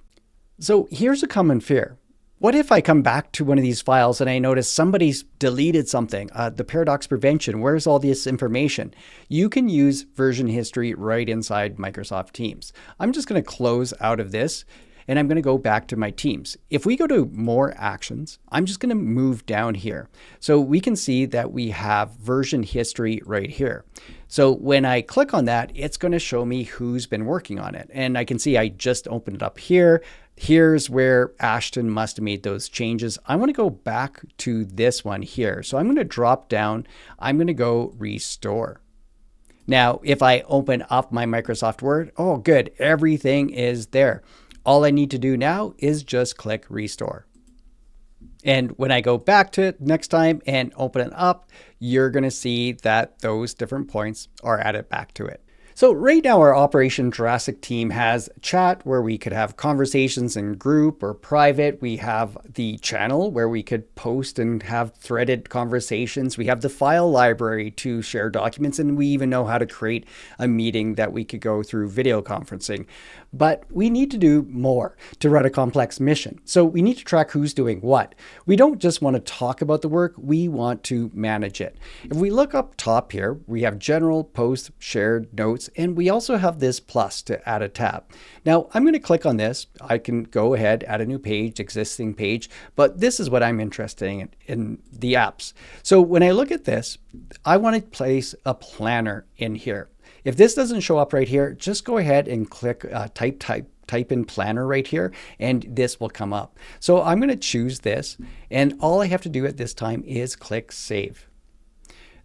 [SPEAKER 1] So here's a common fear. What if I come back to one of these files and I notice somebody's deleted something? The paradox prevention, where's all this information? You can use version history right inside Microsoft Teams. I'm just going to close out of this and I'm going to go back to my Teams. If we go to more actions, I'm just going to move down here. So we can see that we have version history right here. So when I click on that, it's going to show me who's been working on it. And I can see I just opened it up here. Here's where Ashton must have made those changes. I want to go back to this one here. So I'm going to drop down. I'm going to go restore. Now, if I open up my Microsoft Word, oh, good. Everything is there. All I need to do now is just click restore. And when I go back to it next time and open it up, you're going to see that those different points are added back to it. So right now our Operation Jurassic team has chat where we could have conversations in group or private. We have the channel where we could post and have threaded conversations. We have the file library to share documents, and we even know how to create a meeting that we could go through video conferencing. But we need to do more to run a complex mission. So we need to track who's doing what. We don't just want to talk about the work, we want to manage it. If we look up top here, we have general, post, shared, notes, and we also have this plus to add a tab. Now I'm going to click on this. I can go ahead, add a new page, existing page, but this is what I'm interested in the apps. So when I look at this, I want to place a planner in here. If this doesn't show up right here, just go ahead and click type in planner right here, and this will come up. So I'm going to choose this, and all I have to do at this time is click save.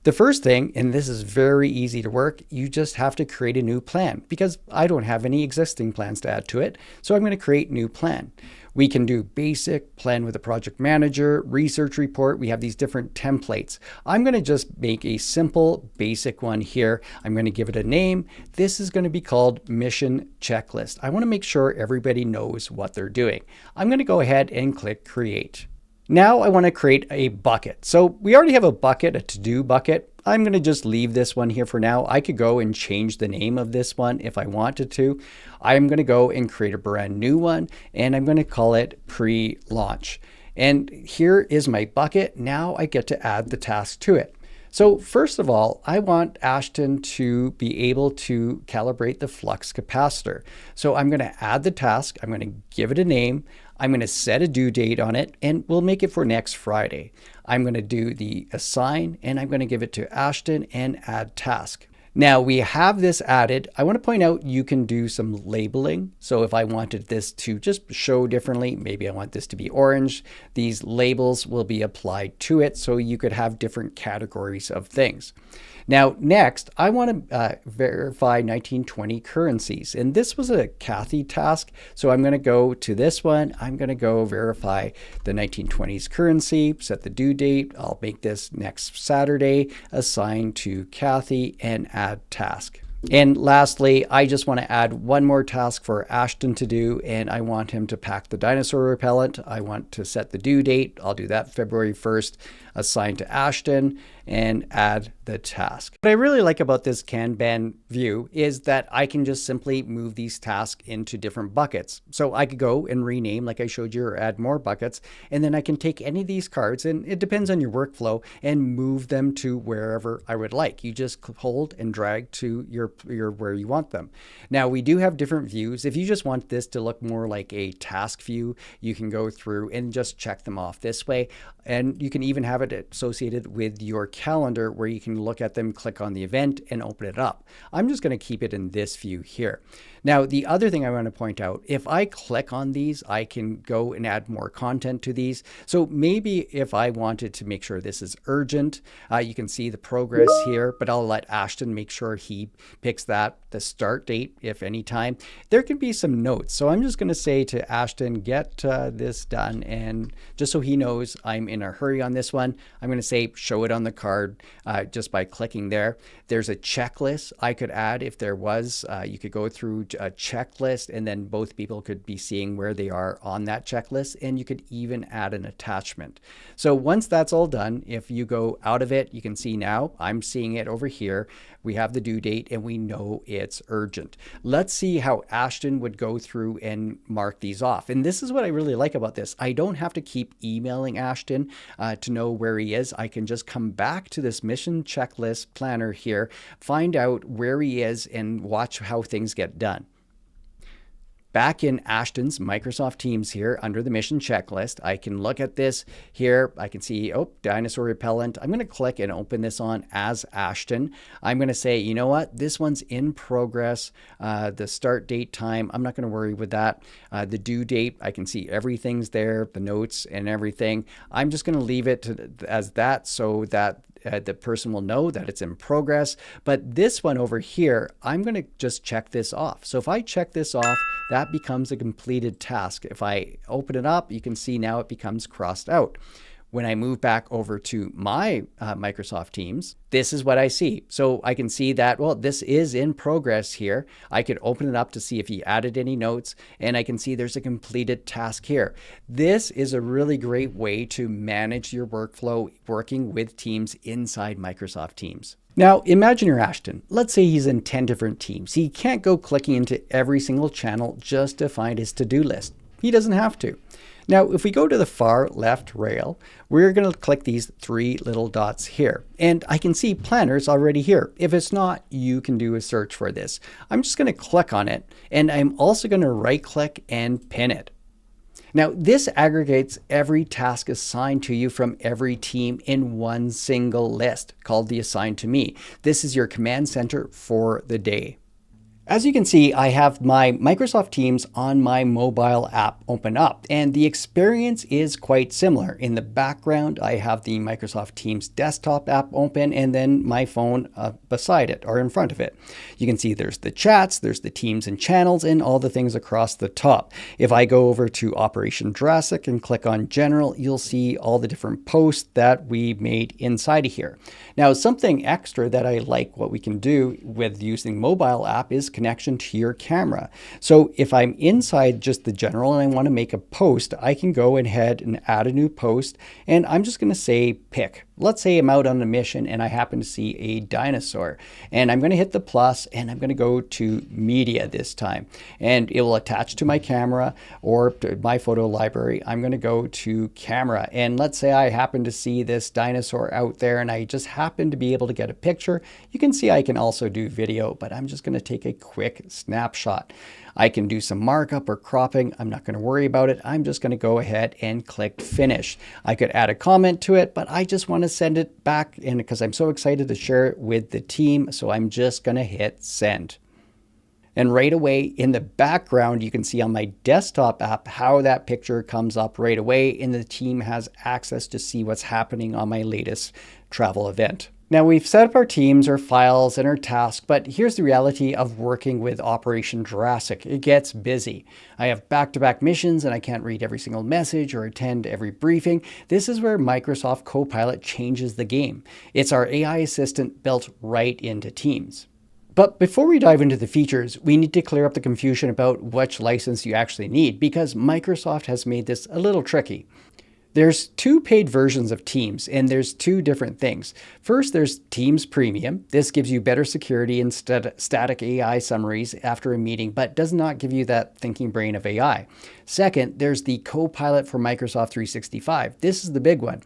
[SPEAKER 1] The first thing, and this is very easy to work, you just have to create a new plan because I don't have any existing plans to add to it. So I'm going to create new plan. We can do basic, plan with a project manager, research report. We have these different templates. I'm going to just make a simple basic one here. I'm going to give it a name. This is going to be called mission checklist. I want to make sure everybody knows what they're doing. I'm going to go ahead and click create. Now I want to create a bucket. So we already have a bucket, a to-do bucket. I'm going to just leave this one here for now. I could go and change the name of this one if I wanted to. I'm going to go and create a brand new one, and I'm going to call it pre-launch. And here is my bucket. Now I get to add the task to it. So first of all, I want Ashton to be able to calibrate the flux capacitor. So I'm going to add the task. I'm going to give it a name. I'm going to set a due date on it, and we'll make it for next Friday. I'm going to do the assign, and I'm going to give it to Ashton and add task. Now we have this added. I want to point out you can do some labeling. So if I wanted this to just show differently, maybe I want this to be orange, these labels will be applied to it so you could have different categories of things. Now, next, I want to verify 1920 currencies. And this was a Kathy task. So I'm going to go to this one. I'm going to go verify the 1920s currency, set the due date. I'll make this next Saturday, assign to Kathy, and add task. And lastly, I just want to add one more task for Ashton to do, and I want him to pack the dinosaur repellent. I want to set the due date. I'll do that February 1st, assign to Ashton, and add the task. What I really like about this Kanban view is that I can just simply move these tasks into different buckets. So I could go and rename, like I showed you, or add more buckets, and then I can take any of these cards, and it depends on your workflow, and move them to wherever I would like. You just hold and drag to your where you want them. Now we do have different views. If you just want this to look more like a task view, you can go through and just check them off this way. And you can even have it associated with your calendar where you can look at them, click on the event, and open it up. I'm just going to keep it in this view here. Now, the other thing I want to point out, if I click on these, I can go and add more content to these. So maybe if I wanted to make sure this is urgent, you can see the progress here, but I'll let Ashton make sure he picks that, the start date, if any time. There can be some notes. So I'm just going to say to Ashton, get this done. And just so he knows I'm in a hurry on this one, I'm going to say show it on the card just by clicking there. There's a checklist I could add if there was. You could go through a checklist, and then both people could be seeing where they are on that checklist, and you could even add an attachment. So once that's all done, if you go out of it, you can see now I'm seeing it over here. We have the due date and we know it's urgent. Let's see how Ashton would go through and mark these off. And this is what I really like about this. I don't have to keep emailing Ashton to know where he is. I can just come back to this mission checklist planner here, find out where he is, and watch how things get done. Back in Ashton's Microsoft Teams here under the mission checklist, I can look at this here. I can see, oh, dinosaur repellent. I'm going to click and open this on as Ashton. I'm going to say, you know what? This one's in progress. The start date time, I'm not going to worry with that. The due date, I can see everything's there, the notes and everything. I'm just going to leave it as that so that the person will know that it's in progress. But this one over here, I'm going to just check this off. So if I check this off, that becomes a completed task. If I open it up, you can see now it becomes crossed out. When I move back over to my Microsoft Teams, this is what I see. So I can see that, well, this is in progress here. I could open it up to see if he added any notes, and I can see there's a completed task here. This is a really great way to manage your workflow working with teams inside Microsoft Teams. Now, imagine you're Ashton. Let's say he's in 10 different teams. He can't go clicking into every single channel just to find his to-do list. He doesn't have to. Now, if we go to the far left rail, we're going to click these three little dots here. And I can see planners already here. If it's not, you can do a search for this. I'm just going to click on it, and I'm also going to right click and pin it. Now, this aggregates every task assigned to you from every team in one single list called the Assign to Me. This is your command center for the day. As you can see, I have my Microsoft Teams on my mobile app open up, and the experience is quite similar. In the background, I have the Microsoft Teams desktop app open, and then my phone beside it or in front of it. You can see there's the chats, there's the teams and channels, and all the things across the top. If I go over to Operation Jurassic and click on General, you'll see all the different posts that we made inside of here. Now, something extra that I like what we can do with using mobile app is connection to your camera. So if I'm inside just the general and I want to make a post, I can go ahead and add a new post, and I'm just going to say pick. Let's say I'm out on a mission and I happen to see a dinosaur, and I'm going to hit the plus and I'm going to go to media this time, and it will attach to my camera or to my photo library. I'm going to go to camera, and let's say I happen to see this dinosaur out there and I just happen to be able to get a picture. You can see I can also do video, but I'm just going to take a quick snapshot. I can do some markup or cropping. I'm not going to worry about it. I'm just going to go ahead and click finish. I could add a comment to it, but I just want to send it back, and because I'm so excited to share it with the team, so I'm just going to hit send. And right away in the background, you can see on my desktop app how that picture comes up right away, and the team has access to see what's happening on my latest travel event. Now we've set up our teams, our files, and our tasks, but here's the reality of working with Operation Jurassic. It gets busy. I have back-to-back missions and I can't read every single message or attend every briefing. This is where Microsoft Copilot changes the game. It's our AI assistant built right into Teams. But before we dive into the features, we need to clear up the confusion about which license you actually need, because Microsoft has made this a little tricky. There's two paid versions of Teams, and there's two different things. First, there's Teams Premium. This gives you better security and static AI summaries after a meeting, but does not give you that thinking brain of AI. Second, there's the Copilot for Microsoft 365. This is the big one.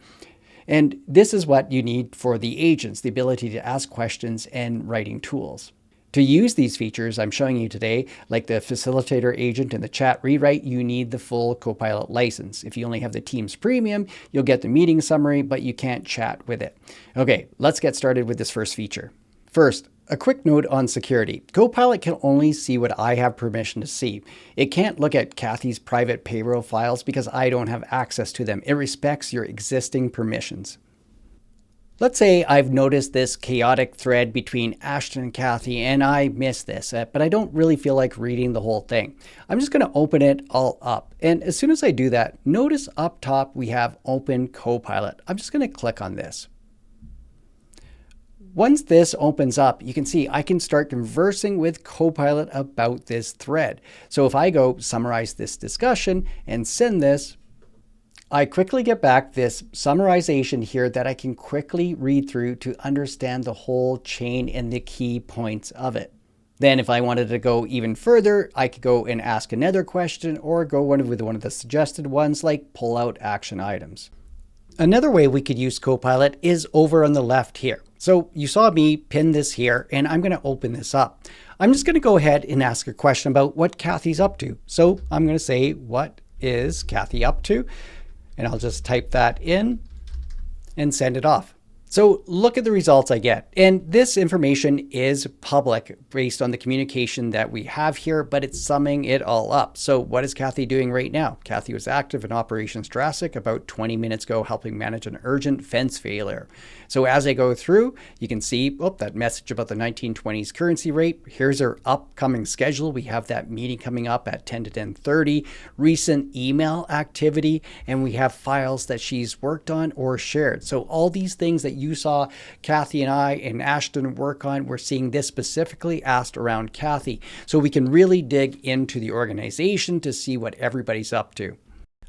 [SPEAKER 1] And this is what you need for the agents, the ability to ask questions and writing tools. To use these features I'm showing you today, like the facilitator agent and the chat rewrite, you need the full Copilot license. If you only have the Teams Premium, you'll get the meeting summary, but you can't chat with it. Okay, let's get started with this first feature. First, a quick note on security. Copilot can only see what I have permission to see. It can't look at Kathy's private payroll files because I don't have access to them. It respects your existing permissions. Let's say I've noticed this chaotic thread between Ashton and Kathy, and I missed this, but I don't really feel like reading the whole thing. I'm just going to open it all up. And as soon as I do that, notice up top we have Open Copilot. I'm just going to click on this. Once this opens up, you can see I can start conversing with Copilot about this thread. So if I go summarize this discussion and send this, I quickly get back this summarization here that I can quickly read through to understand the whole chain and the key points of it. Then if I wanted to go even further, I could go and ask another question or go with one of the suggested ones, like pull out action items. Another way we could use Copilot is over on the left here. So you saw me pin this here, and I'm going to open this up. I'm just going to go ahead and ask a question about what Kathy's up to. So I'm going to say, what is Kathy up to? And I'll just type that in and send it off. So look at the results I get. And this information is public based on the communication that we have here, but it's summing it all up. So what is Kathy doing right now? Kathy was active in Operations Jurassic about 20 minutes ago, helping manage an urgent fence failure. So as I go through, you can see that message about the 1920s currency rate. Here's our upcoming schedule. We have that meeting coming up at 10 to 10:30, recent email activity, and we have files that she's worked on or shared. So all these things that you saw Kathy and I and Ashton work on, we're seeing this specifically asked around Kathy. So we can really dig into the organization to see what everybody's up to.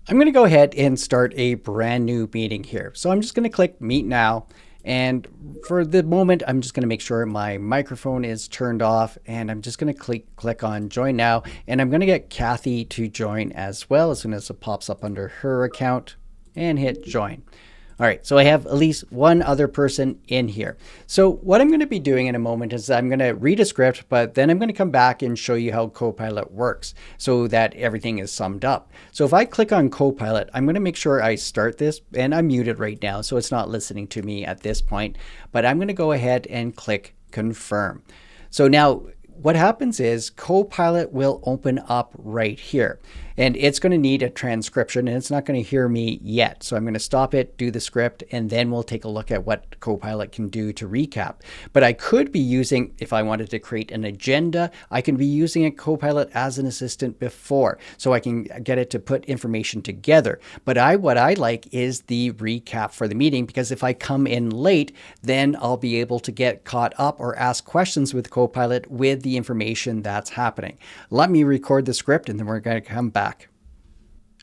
[SPEAKER 1] I'm going to go ahead and start a brand new meeting here. So I'm just going to click Meet Now. And for the moment, I'm just going to make sure my microphone is turned off, and I'm just going to click on Join Now. And I'm going to get Kathy to join as well as soon as it pops up under her account, and hit Join. All right, so I have at least one other person in here. So what I'm going to be doing in a moment is I'm going to read a script, but then I'm going to come back and show you how Copilot works so that everything is summed up. So if I click on Copilot, I'm going to make sure I start this, and I'm muted right now, so it's not listening to me at this point, but I'm going to go ahead and click Confirm. So now what happens is Copilot will open up right here, and it's going to need a transcription, and it's not going to hear me yet. So I'm going to stop it, do the script, and then we'll take a look at what Copilot can do to recap. But I could be using, if I wanted to create an agenda, I can be using a Copilot as an assistant before, so I can get it to put information together. But what I like is the recap for the meeting, because if I come in late, then I'll be able to get caught up or ask questions with Copilot with the the information that's happening. Let me record the script and then we're going to come back.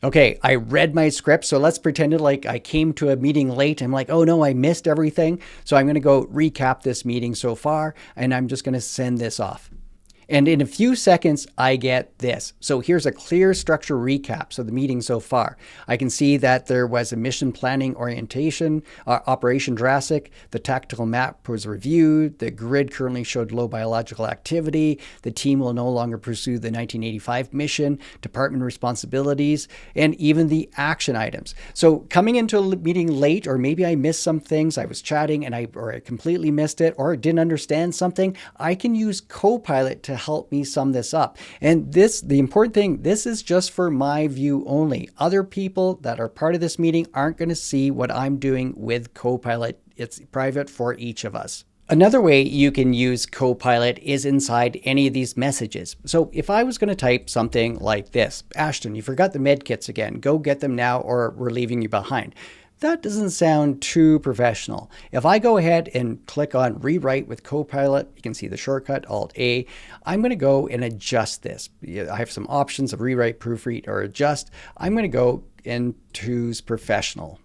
[SPEAKER 1] Okay, I read my script, so let's pretend it like I came to a meeting late. I'm like, oh no, I missed everything. So I'm going to go recap this meeting so far, and I'm just going to send this off. And in a few seconds, I get this. So here's a clear structure recap. So the meeting so far, I can see that there was a mission planning orientation, Operation Jurassic. The tactical map was reviewed. The grid currently showed low biological activity. The team will no longer pursue the 1985 mission, department responsibilities, and even the action items. So coming into a meeting late, or maybe I missed some things, I was chatting and I completely missed it, or didn't understand something, I can use Copilot to help me sum this up. And the important thing, this is just for my view only. Other people that are part of this meeting aren't going to see what I'm doing with Copilot. It's private for each of us. Another way you can use Copilot is inside any of these messages. So if I was going to type something like this, Ashton, you forgot the med kits again, go get them now or we're leaving you behind. That doesn't sound too professional. If I go ahead and click on Rewrite with Copilot, you can see the shortcut, Alt-A. I'm going to go and adjust this. I have some options of Rewrite, Proofread, or Adjust. I'm going to go and choose Professional.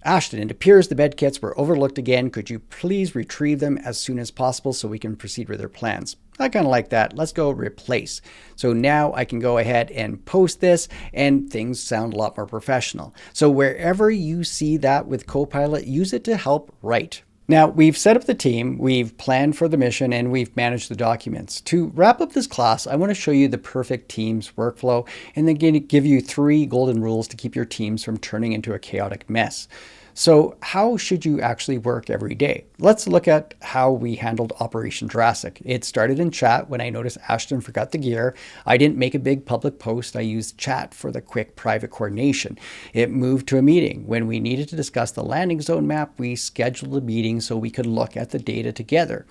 [SPEAKER 1] Ashton, it appears the bed kits were overlooked again. Could you please retrieve them as soon as possible so we can proceed with our plans? I kind of like that. Let's go replace. So now I can go ahead and post this and things sound a lot more professional. So wherever you see that with Copilot, use it to help write. Now we've set up the team, we've planned for the mission, and we've managed the documents. To wrap up this class, I want to show you the perfect teams workflow and then give you 3 golden rules to keep your teams from turning into a chaotic mess. So how should you actually work every day? Let's look at how we handled Operation Jurassic. It started in chat when I noticed Ashton forgot the gear. I didn't make a big public post. I used chat for the quick private coordination. It moved to a meeting. When we needed to discuss the landing zone map, we scheduled a meeting so we could look at the data together.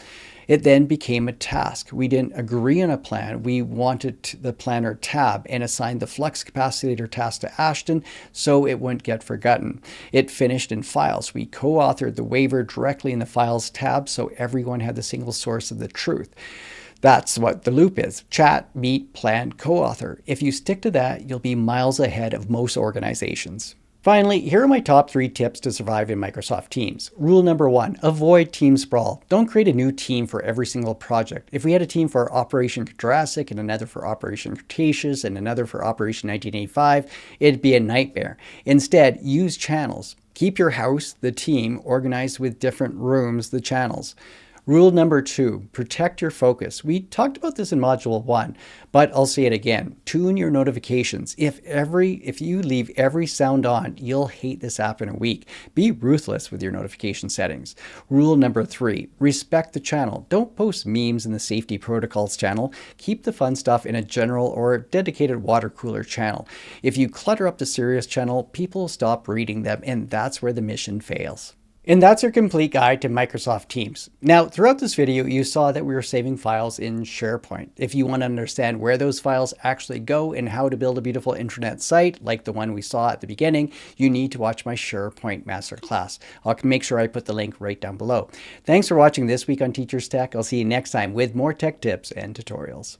[SPEAKER 1] It then became a task. We didn't agree on a plan. We wanted the planner tab and assigned the flux capacitor task to Ashton so it wouldn't get forgotten. It finished in files. We co-authored the waiver directly in the files tab so everyone had the single source of the truth. That's what the loop is. Chat, meet, plan, co-author. If you stick to that, you'll be miles ahead of most organizations. Finally, here are my top 3 tips to survive in Microsoft Teams. Rule number 1, avoid team sprawl. Don't create a new team for every single project. If we had a team for Operation Jurassic and another for Operation Cretaceous and another for Operation 1985, it'd be a nightmare. Instead, use channels. Keep your house, the team, organized with different rooms, the channels. Rule number 2, protect your focus. We talked about this in module 1, but I'll say it again. Tune your notifications. If you leave every sound on, you'll hate this app in a week. Be ruthless with your notification settings. Rule number 3, respect the channel. Don't post memes in the safety protocols channel. Keep the fun stuff in a general or dedicated water cooler channel. If you clutter up the serious channel, people stop reading them, and that's where the mission fails. And that's your complete guide to Microsoft Teams. Now, throughout this video, you saw that we were saving files in SharePoint. If you want to understand where those files actually go and how to build a beautiful intranet site, like the one we saw at the beginning, you need to watch my SharePoint masterclass. I'll make sure I put the link right down below. Thanks for watching this week on Teachers Tech. I'll see you next time with more tech tips and tutorials.